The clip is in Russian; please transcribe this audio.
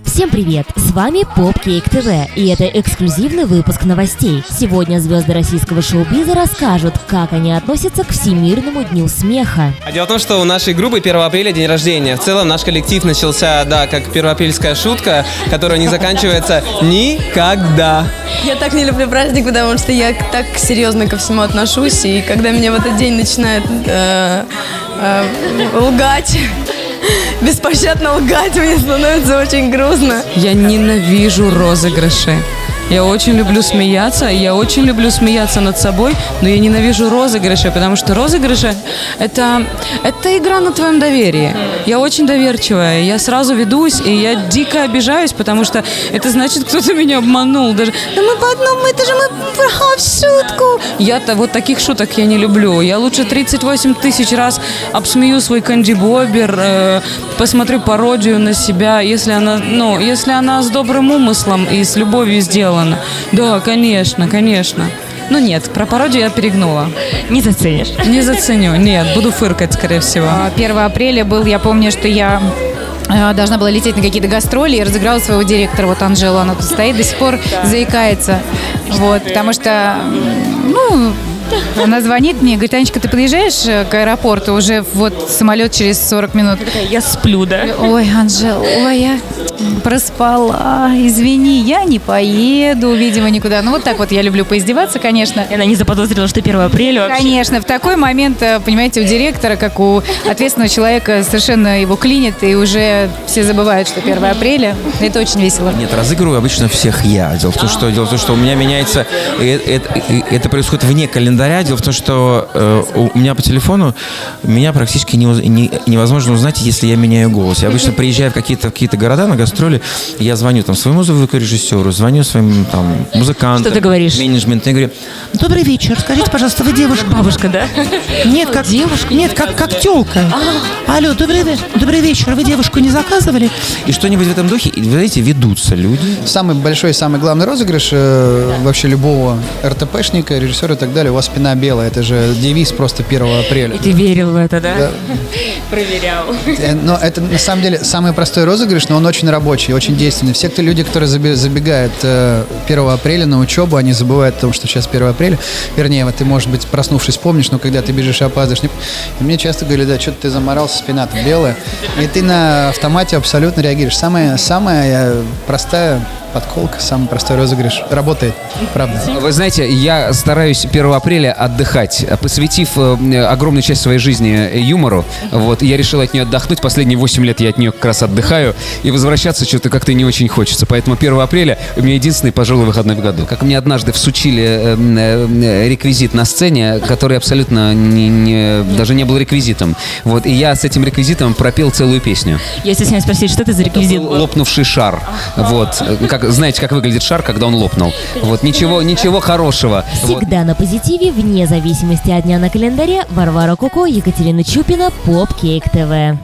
Всем привет! С вами Попкейк ТВ, и это эксклюзивный выпуск новостей. Сегодня звезды российского шоу-биза расскажут, как они относятся к Всемирному дню смеха. Дело в том, что у нашей группы 1 апреля день рождения. В целом наш коллектив начался, как первоапрельская шутка, которая не заканчивается никогда. Я так не люблю праздник, потому что я так серьезно ко всему отношусь, и когда меня в этот день начинают лгать, беспощадно лгать, мне становится очень грустно. Я ненавижу розыгрыши. Я очень люблю смеяться, над собой, но я ненавижу розыгрыши, потому что розыгрыши это игра на твоем доверии. Я очень доверчивая, я сразу ведусь, и я дико обижаюсь, потому что это значит, кто-то меня обманул. Даже, в шутку. Я-то вот таких шуток я не люблю. Я лучше 38 тысяч раз обсмею свой Канди Бобер, посмотрю пародию на себя, если она с добрым умыслом и с любовью сделана. Да, конечно. Ну нет, про пародию я перегнула. Не заценишь? Не заценю, нет, буду фыркать, скорее всего. 1 апреля был, я помню, что я должна была лететь на какие-то гастроли и разыграла своего директора, вот Анжелу, она тут стоит, до сих пор заикается, вот, потому что, она звонит мне, говорит: Анечка, ты подъезжаешь к аэропорту, уже вот самолет через 40 минут. Я сплю, да? Ой, Анжела, я проспала, извини, я не поеду, видимо, никуда. Ну, вот так вот я люблю поиздеваться, конечно. И она не заподозрила, что 1 апреля вообще. Конечно, в такой момент, понимаете, у директора, как у ответственного человека, совершенно его клинит, и уже все забывают, что 1 апреля. Это очень весело. Нет, разыгрываю обычно всех я. Дело в том, что у меня меняется, это происходит вне календаря. Дело в том, что у меня по телефону меня практически невозможно узнать, если я меняю голос. Я обычно приезжаю в какие-то города на гастроли, я звоню своему звукорежиссеру, звоню своим музыкантам. Что ты говоришь? Менеджмент. Я говорю: добрый вечер, скажите, пожалуйста, вы девушка? Бабушка, да? Нет, как девушка. Нет, как тёлка. Алло, добрый вечер, вы девушку не заказывали? И что-нибудь в этом духе, и, вы знаете, ведутся люди. Самый большой, самый главный розыгрыш вообще любого РТПшника, режиссера и так далее, у вас спина белая. Это же девиз просто 1 апреля. И ты верил в это, да? Да. Проверял. Но это на самом деле самый простой розыгрыш, но он очень рабочий, очень действенный. Все люди, которые забегают 1 апреля на учебу, они забывают о том, что сейчас 1 апреля. Вернее, вот ты, может быть, проснувшись, помнишь, но когда ты бежишь и опаздываешь. И мне часто говорили: да, что-то ты заморался, спина-то белая. И ты на автомате абсолютно реагируешь. Самая простая подколка, самый простой розыгрыш. Работает, правда. Вы знаете, я стараюсь 1 апреля отдыхать, посвятив огромную часть своей жизни юмору. Вот, я решил от нее отдохнуть. Последние 8 лет я от нее как раз отдыхаю. И возвращаться что-то как-то не очень хочется. Поэтому 1 апреля у меня единственный, пожалуй, выходной в году. Как мне однажды всучили реквизит на сцене, который абсолютно даже не был реквизитом. Вот, и я с этим реквизитом пропел целую песню. Я стесняюсь спросить, что это за реквизит? Лопнувший шар. Вот. Знаете, как выглядит шар, когда он лопнул. Вот, ничего хорошего. Всегда на позитиве, вне зависимости от дня на календаре. Варвара Коко, Екатерина Чупина, Попкейк ТВ.